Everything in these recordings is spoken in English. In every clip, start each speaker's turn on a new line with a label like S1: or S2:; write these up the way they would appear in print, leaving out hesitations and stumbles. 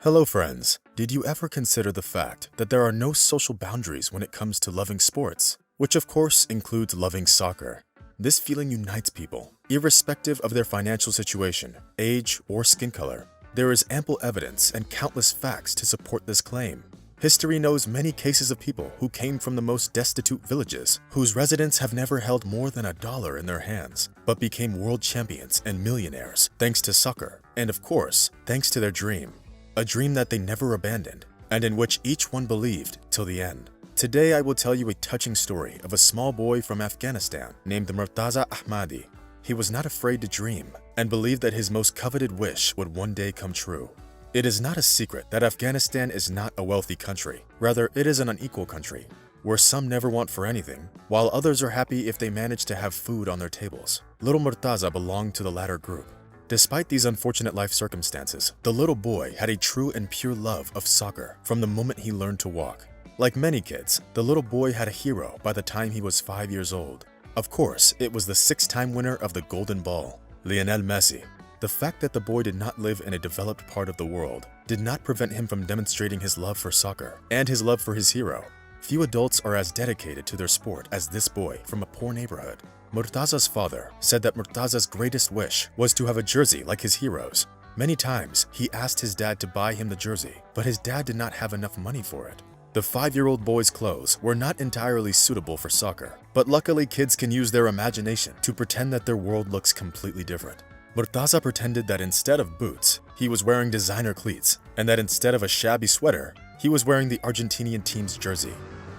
S1: Hello friends, did you ever consider the fact that there are no social boundaries when it comes to loving sports, which of course includes loving soccer? This feeling unites people, irrespective of their financial situation, age, or skin color. There is ample evidence and countless facts to support this claim. History knows many cases of people who came from the most destitute villages, whose residents have never held more than $1 in their hands, but became world champions and millionaires thanks to soccer, and of course, thanks to their dream. A dream that they never abandoned, and in which each one believed till the end. Today I will tell you a touching story of a small boy from Afghanistan named Murtaza Ahmadi. He was not afraid to dream, and believed that his most coveted wish would one day come true. It is not a secret that Afghanistan is not a wealthy country. Rather, it is an unequal country, where some never want for anything, while others are happy if they manage to have food on their tables. Little Murtaza belonged to the latter group. Despite these unfortunate life circumstances, the little boy had a true and pure love of soccer from the moment he learned to walk. Like many kids, the little boy had a hero by the time he was 5 years old. Of course, it was the 6-time winner of the Golden Ball, Leo Messi. The fact that the boy did not live in a developed part of the world did not prevent him from demonstrating his love for soccer and his love for his hero. Few adults are as dedicated to their sport as this boy from a poor neighborhood. Murtaza's father said that Murtaza's greatest wish was to have a jersey like his heroes. Many times, he asked his dad to buy him the jersey, but his dad did not have enough money for it. The 5-year-old boy's clothes were not entirely suitable for soccer, but luckily kids can use their imagination to pretend that their world looks completely different. Murtaza pretended that instead of boots, he was wearing designer cleats, and that instead of a shabby sweater, he was wearing the Argentinian team's jersey.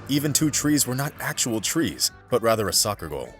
S1: Even 2 trees were not actual trees, but rather a soccer goal.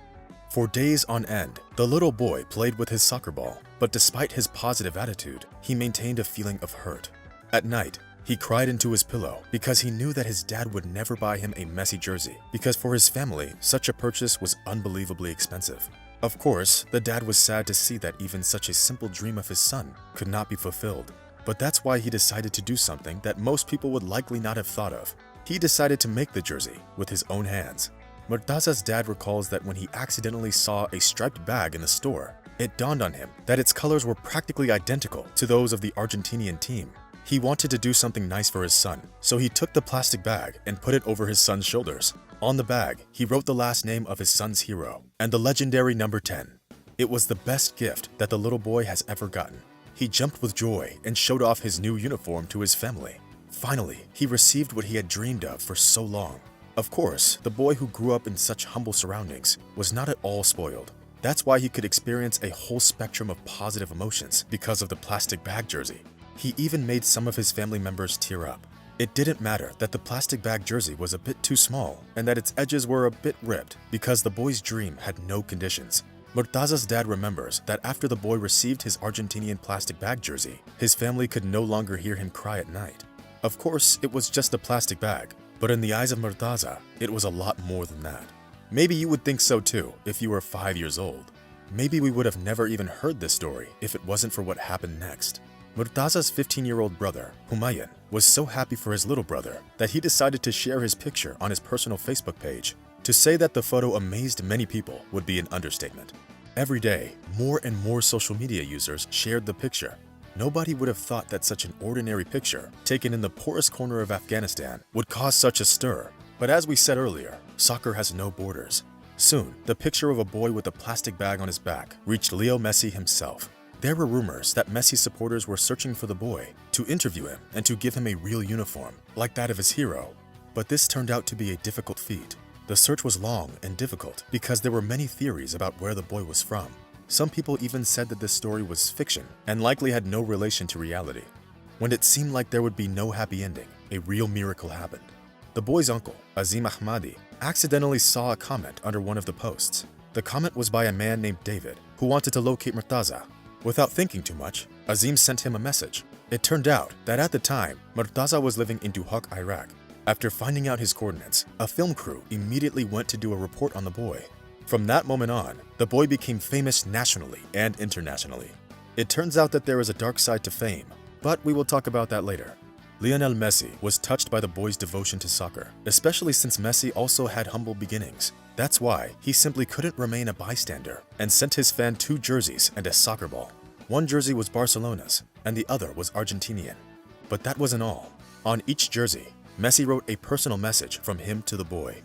S1: For days on end, the little boy played with his soccer ball, but despite his positive attitude, he maintained a feeling of hurt. At night, he cried into his pillow because he knew that his dad would never buy him a Messi jersey, because for his family, such a purchase was unbelievably expensive. Of course, the dad was sad to see that even such a simple dream of his son could not be fulfilled. But that's why he decided to do something that most people would likely not have thought of. He decided to make the jersey with his own hands. Murtaza's dad recalls that when he accidentally saw a striped bag in the store, it dawned on him that its colors were practically identical to those of the Argentinian team. He wanted to do something nice for his son, so he took the plastic bag and put it over his son's shoulders. On the bag, he wrote the last name of his son's hero and the legendary number 10. It was the best gift that the little boy has ever gotten. He jumped with joy and showed off his new uniform to his family. Finally, he received what he had dreamed of for so long. Of course, the boy who grew up in such humble surroundings was not at all spoiled. That's why he could experience a whole spectrum of positive emotions because of the plastic bag jersey. He even made some of his family members tear up. It didn't matter that the plastic bag jersey was a bit too small and that its edges were a bit ripped because the boy's dream had no conditions. Murtaza's dad remembers that after the boy received his Argentinian plastic bag jersey, his family could no longer hear him cry at night. Of course, it was just a plastic bag, but in the eyes of Murtaza, it was a lot more than that. Maybe you would think so too if you were 5 years old. Maybe we would have never even heard this story if it wasn't for what happened next. Murtaza's 15-year-old brother, Humayun, was so happy for his little brother that he decided to share his picture on his personal Facebook page. To say that the photo amazed many people would be an understatement. Every day, more and more social media users shared the picture. Nobody would have thought that such an ordinary picture, taken in the poorest corner of Afghanistan, would cause such a stir. But as we said earlier, soccer has no borders. Soon, the picture of a boy with a plastic bag on his back reached Leo Messi himself. There were rumors that Messi supporters were searching for the boy to interview him and to give him a real uniform, like that of his hero. But this turned out to be a difficult feat. The search was long and difficult because there were many theories about where the boy was from. Some people even said that this story was fiction and likely had no relation to reality. When it seemed like there would be no happy ending, a real miracle happened. The boy's uncle, Azim Ahmadi, accidentally saw a comment under one of the posts. The comment was by a man named David, who wanted to locate Murtaza. Without thinking too much, Azim sent him a message. It turned out that at the time, Murtaza was living in Duhok, Iraq. After finding out his coordinates, a film crew immediately went to do a report on the boy. From that moment on, the boy became famous nationally and internationally. It turns out that there is a dark side to fame, but we will talk about that later. Lionel Messi was touched by the boy's devotion to soccer, especially since Messi also had humble beginnings. That's why he simply couldn't remain a bystander and sent his fan 2 jerseys and a soccer ball. One jersey was Barcelona's and the other was Argentinian. But that wasn't all. On each jersey, Messi wrote a personal message from him to the boy.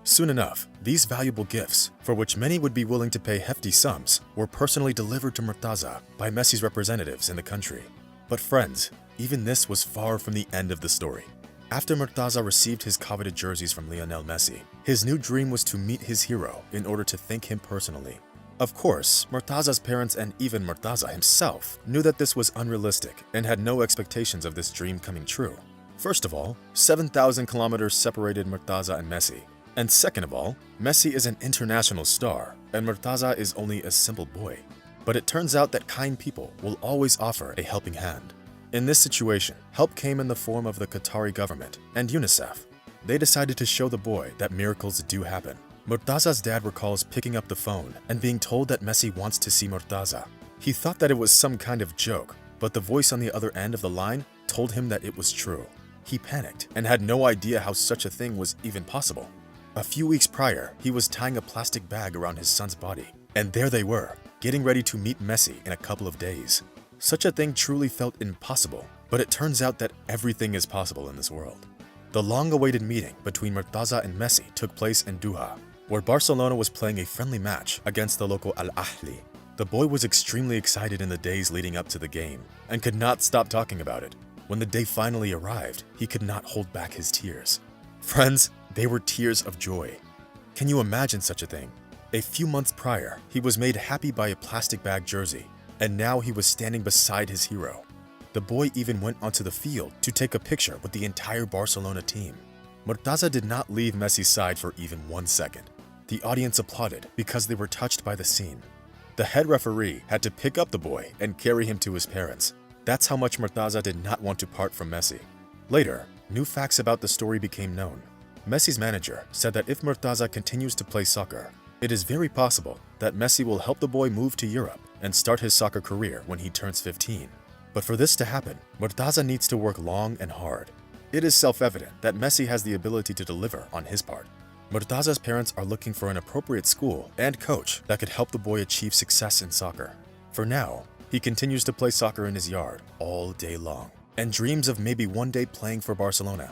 S1: Soon enough, these valuable gifts, for which many would be willing to pay hefty sums, were personally delivered to Murtaza by Messi's representatives in the country. But friends, even this was far from the end of the story. After Murtaza received his coveted jerseys from Lionel Messi, his new dream was to meet his hero in order to thank him personally. Of course, Murtaza's parents and even Murtaza himself knew that this was unrealistic and had no expectations of this dream coming true. First of all, 7,000 kilometers separated Murtaza and Messi. And second of all, Messi is an international star, and Murtaza is only a simple boy. But it turns out that kind people will always offer a helping hand. In this situation, help came in the form of the Qatari government and UNICEF. They decided to show the boy that miracles do happen. Murtaza's dad recalls picking up the phone and being told that Messi wants to see Murtaza. He thought that it was some kind of joke, but the voice on the other end of the line told him that it was true. He panicked and had no idea how such a thing was even possible. A few weeks prior, he was tying a plastic bag around his son's body, and there they were, getting ready to meet Messi in a couple of days. Such a thing truly felt impossible, but it turns out that everything is possible in this world. The long-awaited meeting between Murtaza and Messi took place in Doha, where Barcelona was playing a friendly match against the local Al Ahly. The boy was extremely excited in the days leading up to the game, and could not stop talking about it. When the day finally arrived, he could not hold back his tears. Friends, they were tears of joy. Can you imagine such a thing? A few months prior, he was made happy by a plastic bag jersey, and now he was standing beside his hero. The boy even went onto the field to take a picture with the entire Barcelona team. Murtaza did not leave Messi's side for even 1 second. The audience applauded because they were touched by the scene. The head referee had to pick up the boy and carry him to his parents. That's how much Murtaza did not want to part from Messi. Later, new facts about the story became known. Messi's manager said that if Murtaza continues to play soccer, it is very possible that Messi will help the boy move to Europe and start his soccer career when he turns 15. But for this to happen, Murtaza needs to work long and hard. It is self-evident that Messi has the ability to deliver on his part. Murtaza's parents are looking for an appropriate school and coach that could help the boy achieve success in soccer. For now, he continues to play soccer in his yard all day long and dreams of maybe one day playing for Barcelona.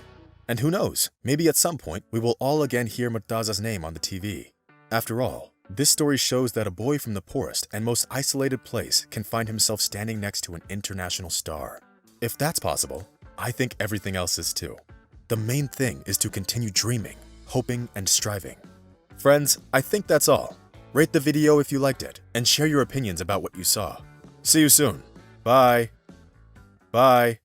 S1: And who knows, maybe at some point we will all again hear Murtaza's name on the TV. After all, this story shows that a boy from the poorest and most isolated place can find himself standing next to an international star. If that's possible, I think everything else is too. The main thing is to continue dreaming, hoping, and striving. Friends, I think that's all. Rate the video if you liked it, and share your opinions about what you saw. See you soon. Bye. Bye.